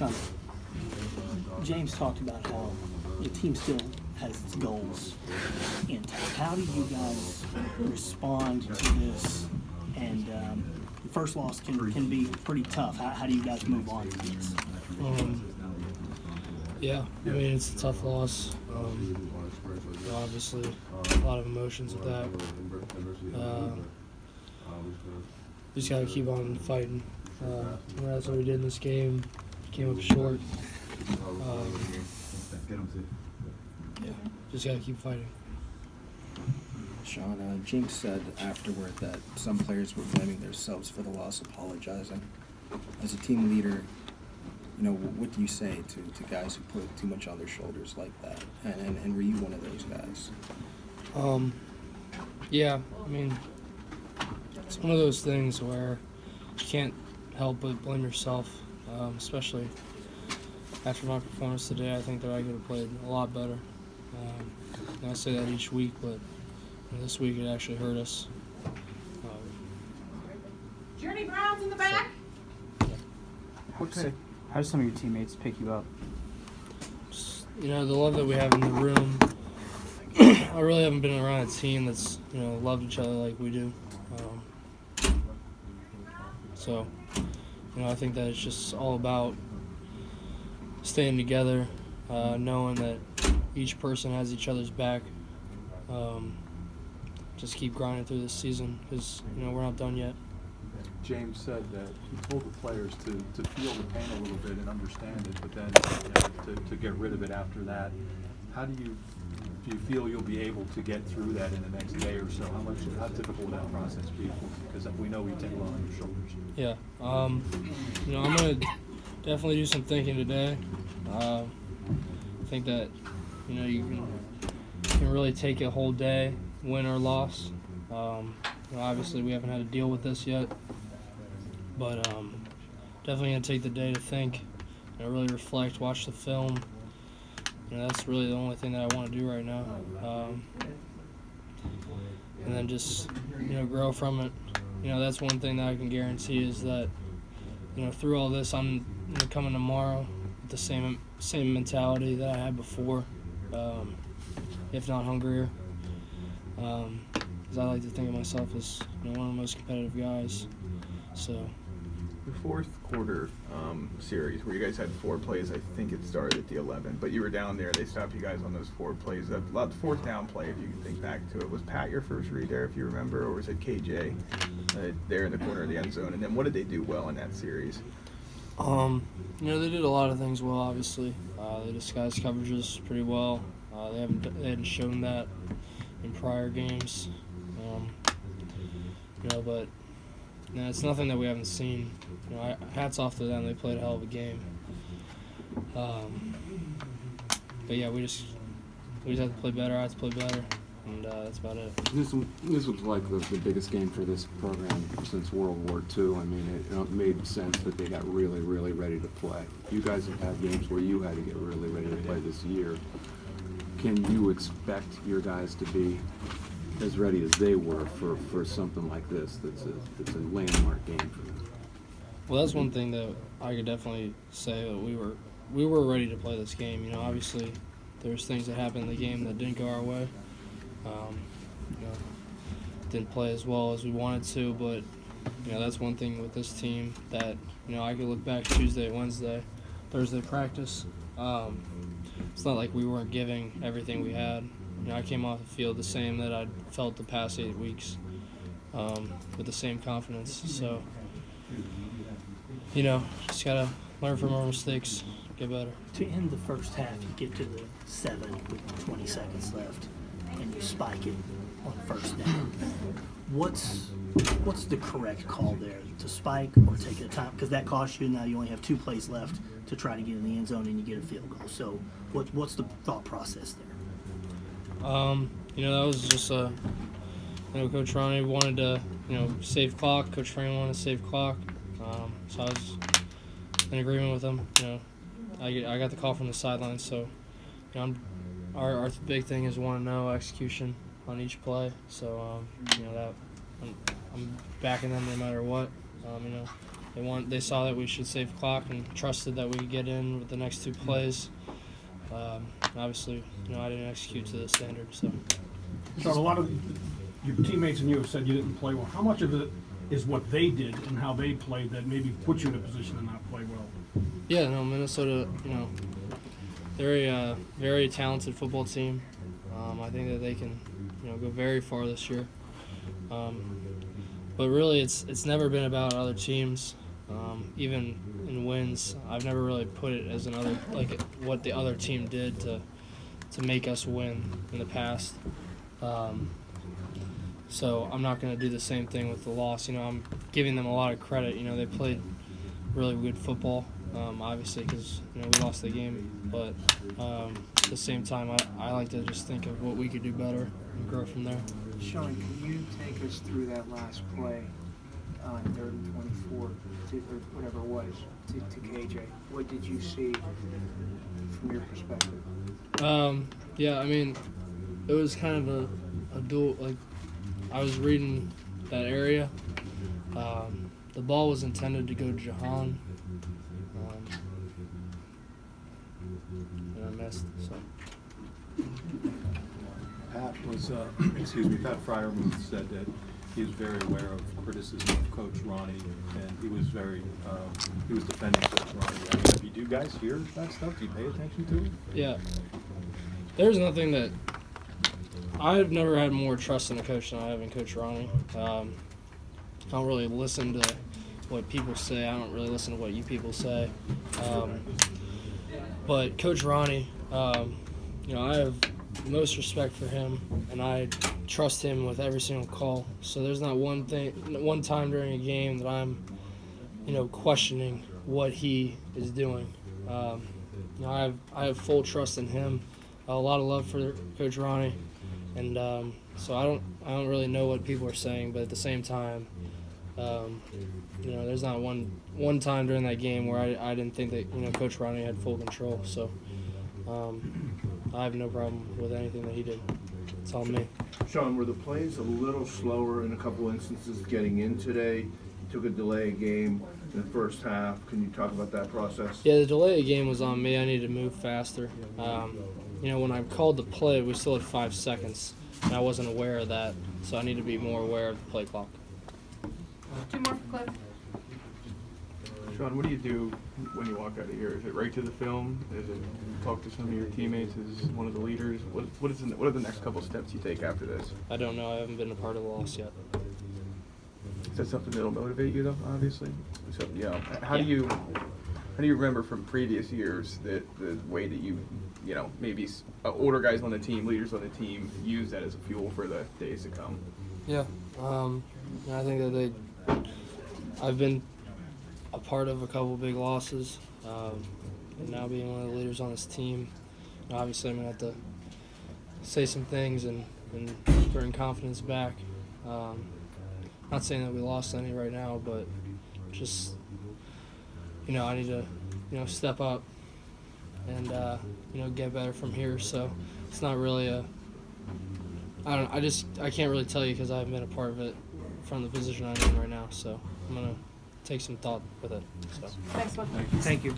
Sean, James talked about how the team still has its goals intact. How do you guys respond to this? And the first loss can be pretty tough. How do you guys move on to this? Yeah, I mean, it's a tough loss. Obviously, a lot of emotions with that. We just got to keep on fighting. That's what we did in this game. Came up short. Yeah, just got to keep fighting. Sean, Jinx said afterward that some players were blaming themselves for the loss, apologizing. As a team leader, what do you say to guys who put too much on their shoulders like that? And were you one of those guys? Yeah, I mean, it's one of those things where you can't help but blame yourself, especially after my performance today. I think that I could have played a lot better. And I say that each week, but this week it actually hurt us. Journey Brown's in the back. How do some of your teammates pick you up? Just, the love that we have in the room. I really haven't been around a team that's, loved each other like we do. So, I think that it's just all about staying together, knowing that each person has each other's back. Just keep grinding through this season because, we're not done yet. James said that he told the players to feel the pain a little bit and understand it, but then to get rid of it after that. How do you feel you'll be able to get through that in the next day or so? How difficult will that process be? Because we know we take a lot on your shoulders. Yeah, I'm gonna definitely do some thinking today. I think that you can really take a whole day, win or loss. Obviously we haven't had to deal with this yet, but definitely gonna take the day to think, really reflect, watch the film. That's really the only thing that I want to do right now, and then just grow from it. That's one thing that I can guarantee is that through all this I'm coming tomorrow with the same mentality that I had before, if not hungrier. Because I like to think of myself as one of the most competitive guys. So. The fourth quarter series where you guys had 4 plays, I think it started at the 11, but you were down there. They stopped you guys on those 4 plays. The fourth down play, if you can think back to it, was Pat your first read there, if you remember, or was it KJ there in the corner of the end zone? And then what did they do well in that series? They did a lot of things well. Obviously, they disguised coverages pretty well. They hadn't shown that in prior games, but it's nothing that we haven't seen. Hats off to them; they played a hell of a game. But yeah, we just have to play better. I have to play better, and that's about it. This was like the biggest game for this program since World War II. I mean, it made sense that they got really, really ready to play. You guys have had games where you had to get really ready to play this year. Can you expect your guys to be as ready as they were for something like this that's a landmark game for them? Well, that's one thing that I could definitely say that we were ready to play this game. Obviously there's things that happened in the game that didn't go our way. Didn't play as well as we wanted to, but that's one thing with this team that I could look back Tuesday, Wednesday, Thursday practice. It's not like we weren't giving everything we had. I came off the field the same that I'd felt the past 8 weeks, with the same confidence. So, just gotta learn from our mistakes, get better. To end the first half, you get to the 7 with 20 seconds left, and you spike it on first down. What's the correct call there? To spike or take the time? Because that costs you. Now you only have 2 plays left to try to get in the end zone, and you get a field goal. So, what's the thought process there? That was just Coach Ronnie wanted to, save clock. Coach Fran wanted to save clock. So I was in agreement with him. I got the call from the sideline. So, our big thing is 1-0 execution on each play. So, that I'm backing them no matter what. They saw that we should save clock and trusted that we could get in with the next 2 plays. Obviously, I didn't execute to the standard. So, Sean, a lot of your teammates and you have said you didn't play well. How much of it is what they did and how they played that maybe put you in a position to not play well? yeah, no, Minnesota, they're a very talented football team. I think that they can, go very far this year. But really, it's never been about other teams. Even in wins, I've never really put it as another what the other team did to make us win in the past. So I'm not going to do the same thing with the loss. I'm giving them a lot of credit. They played really good football, obviously, because we lost the game. But at the same time, I like to just think of what we could do better and grow from there. Sean, can you take us through that last play on 3rd and 24, or whatever it was, to KJ? What did you see from your perspective? Yeah, it was kind of a dual. I was reading that area. The ball was intended to go to Jahan, and I missed. So. Pat Fryermuth said that he was very aware of criticism of Coach Ronnie, and he was defending Coach Ronnie. Do you guys hear that stuff? Do you pay attention to it? Yeah. There's nothing that I've never had more trust in a coach than I have in Coach Ronnie. I don't really listen to what people say. I don't really listen to what you people say. But Coach Ronnie, I have most respect for him, and I trust him with every single call. So there's not one time during a game that I'm, questioning what he is doing. I have full trust in him. A lot of love for Coach Ronnie, and so I don't really know what people are saying, but at the same time, there's not one time during that game where I didn't think that Coach Ronnie had full control. So I have no problem with anything that he did. It's all me. Sean, were the plays a little slower in a couple instances getting in today? You took a delay game in the first half. Can you talk about that process? Yeah, the delay game was on me. I needed to move faster. When I called the play, we still had 5 seconds, and I wasn't aware of that, so I need to be more aware of the play clock. 2 more for Cliff. Sean, what do you do when you walk out of here? Is it right to the film? Is it talk to some of your teammates as one of the leaders? What are the next couple steps you take after this? I don't know. I haven't been a part of the loss yet. Is that something that'll motivate you, though? Obviously. So, how do you remember from previous years that the way that you maybe older guys on the team, leaders on the team, use that as a fuel for the days to come? Yeah. I think that I've been a part of a couple big losses, and now being one of the leaders on this team, obviously I'm going to have to say some things and bring confidence back. Not saying that we lost any right now, but just, I need to, step up and, get better from here. So it's not really I can't really tell you because I haven't been a part of it from the position I'm in right now. So I'm going to take some thought with it. So. Thanks, Cliff. Thank you.